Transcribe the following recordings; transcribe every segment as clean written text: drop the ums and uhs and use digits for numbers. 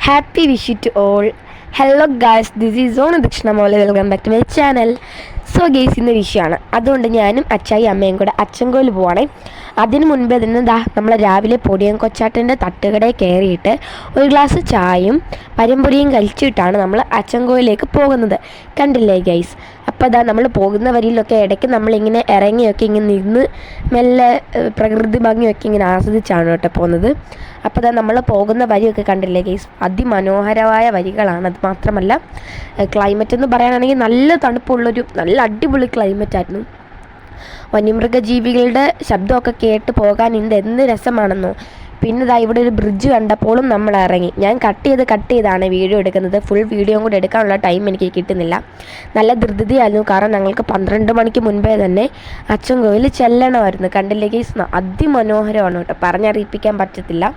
Happy wish to all. Hello guys, this is Zona Dakshinamole. Welcome back to my channel. So guys ഇന്ന് വിഷയമാണ്. അതുകൊണ്ട് ഞാനും അച്ചായി അമ്മയും കൂടെ അച്ചൻകോയിൽ പോവാണേ. അതിന് മുൻപേ തന്നെ നമ്മൾ രാവിലെ പൊടിയൻ കൊച്ചാട്ടൻ്റെ തട്ടുകടയിൽ കയറിയിട്ട് ഒരു ഗ്ലാസ് ചായയും പരമ്പൊരിയും കഴിച്ചിട്ടാണ് നമ്മൾ അച്ചൻകോയിലേക്ക് പോകുന്നത്. കണ്ടില്ലേ ഗൈസ്? അപ്പോൾ നമ്മൾ പോകുന്ന വരിയിലൊക്കെ ഇടയ്ക്ക് നമ്മളിങ്ങനെ ഇറങ്ങിയൊക്കെ ഇങ്ങനെ നിന്ന് മെല്ലെ പ്രകൃതി ഭംഗിയൊക്കെ ഇങ്ങനെ ആസ്വദിച്ചാണ് കേട്ടോ പോകുന്നത്. അപ്പോൾ നമ്മൾ പോകുന്ന വരിയൊക്കെ കണ്ടില്ലേ ഗൈസ്? അതിമനോഹരമായ വരികളാണ്. അത് മാത്രമല്ല ക്ലൈമറ്റ് എന്ന് പറയാനാണെങ്കിൽ നല്ല തണുപ്പുള്ളൊരു നല്ല അടിപൊളി ക്ലൈമറ്റായിരുന്നു. വന്യമൃഗജീവികളുടെ ശബ്ദമൊക്കെ കേട്ട് പോകാൻ എന്ത് രസമാണെന്നോ. പിന്നെ ഇവിടെ ഒരു ബ്രിഡ്ജ് കണ്ടപ്പോഴും നമ്മൾ ഇറങ്ങി. ഞാൻ കട്ട് ചെയ്താണ് വീഡിയോ എടുക്കുന്നത്. ഫുൾ വീഡിയോ കൂടെ എടുക്കാനുള്ള ടൈം എനിക്ക് കിട്ടുന്നില്ല. നല്ല ധൃതിയായിരുന്നു, കാരണം ഞങ്ങൾക്ക് 12 മണിക്ക് മുൻപേ തന്നെ അച്ചൻകോയിൽ ചെല്ലണമായിരുന്നു. കണ്ടില്ലേ ഗൈസ്? അതിമനോഹരമാണ് കേട്ടോ, പറഞ്ഞറിയിപ്പിക്കാൻ പറ്റത്തില്ല.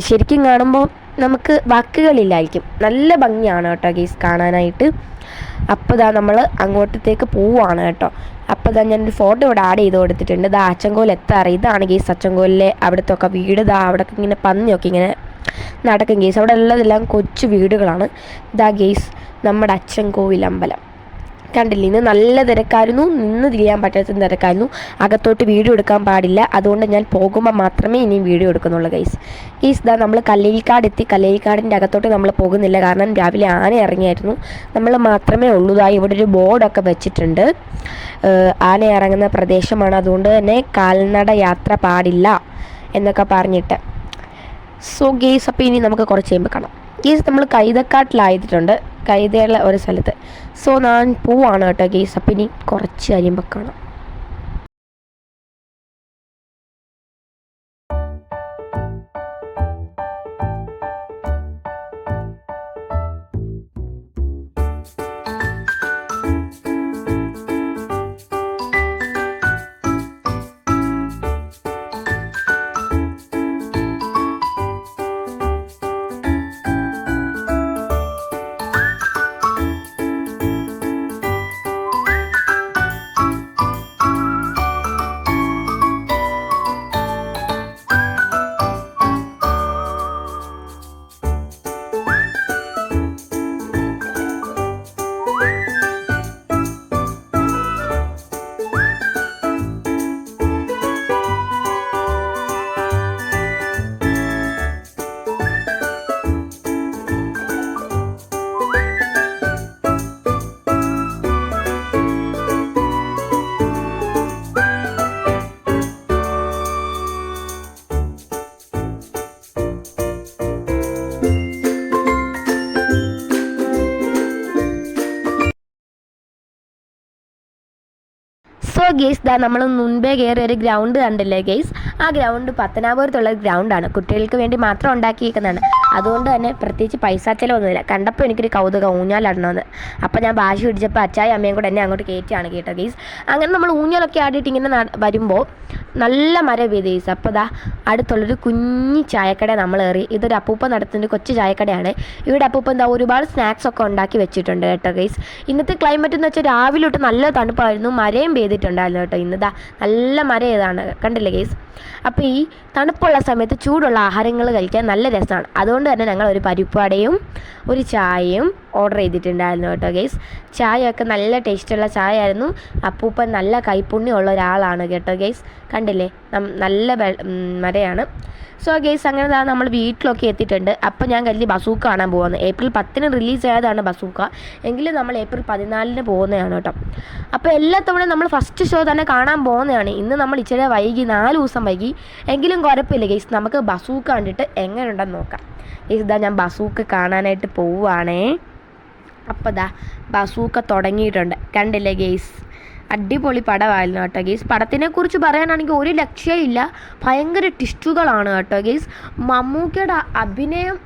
ശരിക്കും കാണുമ്പോൾ നമുക്ക് വാക്കുകളില്ലായിരിക്കും. നല്ല ഭംഗിയാണ് കേട്ടോ ഗൈസ് കാണാനായിട്ട്. അപ്പോൾ നമ്മൾ അങ്ങോട്ടത്തേക്ക് പോവുകയാണ് കേട്ടോ. അപ്പോൾ ഞാനൊരു ഫോട്ടോ ഇവിടെ ആഡ് ചെയ്ത് കൊടുത്തിട്ടുണ്ട്. അച്ചൻകോയിൽ എത്താറ് ഇതാണ് ഗൈസ്. അച്ചൻകോയിലെ അവിടുത്തെ ഒക്കെ വീട് അവിടെയൊക്കെ ഇങ്ങനെ പന്നിയൊക്കെ ഇങ്ങനെ നടക്കും ഗൈസ്. അവിടെ ഉള്ളതെല്ലാം കൊച്ചു വീടുകളാണ്. ഗൈസ് നമ്മുടെ അച്ചൻകോവിൽ അമ്പലം കണ്ടില്ലേ? ഇന്ന് നല്ല തിരക്കായിരുന്നു, നിന്ന് തിരിയാൻ പറ്റാത്ത തിരക്കായിരുന്നു. അകത്തോട്ട് വീഡിയോ എടുക്കാൻ പാടില്ല, അതുകൊണ്ട് ഞാൻ പോകുമ്പോൾ മാത്രമേ ഇനിയും വീഡിയോ എടുക്കുന്നുള്ളൂ ഗൈസ്. നമ്മൾ കല്ലേരിക്കാട് എത്തി. കല്ലേരിക്കാടിൻ്റെ അകത്തോട്ട് നമ്മൾ പോകുന്നില്ല, കാരണം രാവിലെ ആന ഇറങ്ങിയായിരുന്നു. നമ്മൾ മാത്രമേ ഉള്ളൂ. ഇവിടെ ഒരു ബോർഡൊക്കെ വെച്ചിട്ടുണ്ട്, ആന ഇറങ്ങുന്ന പ്രദേശമാണ്, അതുകൊണ്ട് തന്നെ കാൽനട യാത്ര പാടില്ല എന്നൊക്കെ പറഞ്ഞിട്ട്. സോ ഗൈസ്, അപ്പോൾ ഇനി നമുക്ക് കുറച്ച് കഴിയുമ്പോൾ കാണാം. ഗൈസ് നമ്മൾ കൈതക്കാട്ടിലായിട്ടുണ്ട്, കൈതയുള്ള ഒരു സ്ഥലത്ത്. സോ ഞാൻ പോവാണ് കേട്ടോ ഗൈസ്. അപ്പം ഇനി കുറച്ച് കഴിയുമ്പോൾ കാണാം. സോ ഗെയ്സ് നമ്മൾ മുൻപേ കയറിയ ഒരു ഗ്രൗണ്ട് കണ്ടില്ലേ ഗെയ്സ്? ആ ഗ്രൗണ്ട് പത്തനാപുരത്തുള്ള ഗ്രൗണ്ടാണ്, കുട്ടികൾക്ക് വേണ്ടി മാത്രം ഉണ്ടാക്കിയിരിക്കുന്നതാണ്. അതുകൊണ്ട് തന്നെ പ്രത്യേകിച്ച് പൈസ ചിലവൊന്നുമില്ല. കണ്ടപ്പോൾ എനിക്കൊരു കൗതുകം ഊഞ്ഞാലിടണമെന്ന്. അപ്പോൾ ഞാൻ വാശി പിടിച്ചപ്പോൾ അച്ചായി അമ്മയും കൂടെ എന്നെ അങ്ങോട്ട് കയറ്റിയാണ് കേട്ടോ ഗെയ്സ്. അങ്ങനെ നമ്മൾ ഊഞ്ഞാലൊക്കെ ആടിയിട്ട് ഇങ്ങനെ വരുമ്പോൾ നല്ല മരം പെയ്ത് ഗെയ്സ്. അപ്പോൾ അടുത്തുള്ളൊരു കുഞ്ഞി ചായക്കട നമ്മൾ കയറി. ഇതൊരു അപ്പൂപ്പ നടത്തുന്ന കൊച്ചു ചായക്കടയാണ്. ഇവിടെ അപ്പൂപ്പ ഒരുപാട് സ്നാക്സ് ഒക്കെ ഉണ്ടാക്കി വെച്ചിട്ടുണ്ട് കേട്ടോ ഗെയ്സ്. ഇന്നത്തെ ക്ലൈമറ്റ് എന്ന് വെച്ചാൽ രാവിലെ തൊട്ട് നല്ല തണുപ്പായിരുന്നു, മഴയും പെയ്തിട്ടുണ്ടായിരുന്നു കേട്ടോ. ഇന്നതാ നല്ല മരം ഏതാണ് കണ്ടില്ലേ ഗെയ്സ്? അപ്പോൾ ഈ തണുപ്പുള്ള സമയത്ത് ചൂടുള്ള ആഹാരങ്ങൾ കഴിക്കാൻ നല്ല രസമാണ്. അതുകൊണ്ട് തന്നെ ഞങ്ങൾ ഒരു പരിപ്പുവടയും ഒരു ചായയും ഓർഡർ ചെയ്തിട്ടുണ്ടായിരുന്നു കേട്ടോ ഗെയ്സ്. ചായയൊക്കെ നല്ല ടേസ്റ്റുള്ള ചായ ആയിരുന്നു. അപ്പൂപ്പൻ നല്ല കൈപ്പുണ്യമുള്ള ഒരാളാണ് കേട്ടോ ഗെയ്സ്. കണ്ടില്ലേ? നല്ല മരയാണ്. സോ ഗെയ്സ്, അങ്ങനെ നമ്മൾ വീട്ടിലൊക്കെ എത്തിയിട്ടുണ്ട്. അപ്പോൾ ഞാൻ കരുതി ബസൂക്ക കാണാൻ പോകുന്നത്. ഏപ്രിൽ 10 റിലീസ് ആയതാണ് ബസൂക്ക, എങ്കിലും നമ്മൾ ഏപ്രിൽ 14 പോകുന്നതാണ് കേട്ടോ. അപ്പോൾ എല്ലാ തവണ നമ്മൾ ഫസ്റ്റ് ഷോ തന്നെ കാണാൻ പോകുന്നതാണ്. ഇന്ന് നമ്മൾ ഇച്ചിരി വൈകി, 4 ദിവസം വൈകി, എങ്കിലും കുഴപ്പമില്ല ഗെയ്സ്. നമുക്ക് ബസൂക്ക കണ്ടിട്ട് എങ്ങനെയുണ്ടെന്ന് നോക്കാം ഗെയ്സ്. ഞാൻ ബസൂക്ക കാണാനായിട്ട് പോവുകയാണേ. അപ്പോൾ ബസൂക്ക തുടങ്ങിയിട്ടുണ്ട്, കണ്ടില്ലേ ഗെയ്സ്? അടിപൊളി പടമായിരുന്നു കേട്ടോ ഗെയ്സ്. പടത്തിനെക്കുറിച്ച് പറയാനാണെങ്കിൽ ഒരു ലക്ഷ്യമില്ല, ഭയങ്കര ട്വിസ്റ്റുകളാണ് കേട്ടോ ഗെയ്സ്. മമ്മൂക്കയുടെ അഭിനയം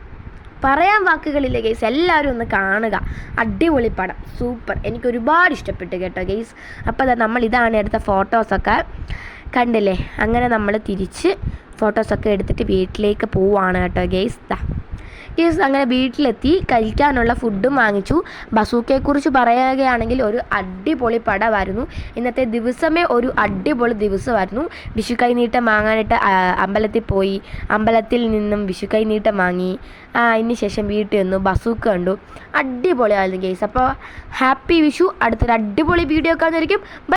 പറയാൻ വാക്കുകളില്ല ഗെയ്സ്. എല്ലാവരും ഒന്ന് കാണുക, അടിപൊളി പടം, സൂപ്പർ. എനിക്ക് ഒരുപാട് ഇഷ്ടപ്പെട്ടു കേട്ടോ ഗെയ്സ്. അപ്പോൾ ഇതാണ് എടുത്ത ഫോട്ടോസൊക്കെ കണ്ടില്ലേ? അങ്ങനെ നമ്മൾ തിരിച്ച് ഫോട്ടോസൊക്കെ എടുത്തിട്ട് വീട്ടിലേക്ക് പോവുകയാണ് കേട്ടോ ഗെയ്സ്. ഗൈസ് അങ്ങനെ വീട്ടിലെത്തി കഴിക്കാനുള്ള ഫുഡും വാങ്ങിച്ചു. ബസൂക്കയെക്കുറിച്ച് പറയുകയാണെങ്കിൽ ഒരു അടിപൊളി പടമായിരുന്നു. ഇന്നത്തെ ദിവസമേ ഒരു അടിപൊളി ദിവസമായിരുന്നു. വിഷു കൈനീട്ടം വാങ്ങാനായിട്ട് അമ്പലത്തിൽ പോയി. അമ്പലത്തിൽ നിന്നും വിഷു കൈനീട്ടം വാങ്ങി. അതിന് ശേഷം വീട്ടിൽ വന്നു, ബസൂക്ക കണ്ടു. അടിപൊളിയായിരുന്നു ഗൈസ്. അപ്പോൾ ഹാപ്പി വിഷു. അടുത്തൊരു അടിപൊളി വീഡിയോ കാണുന്നതായിരിക്കും.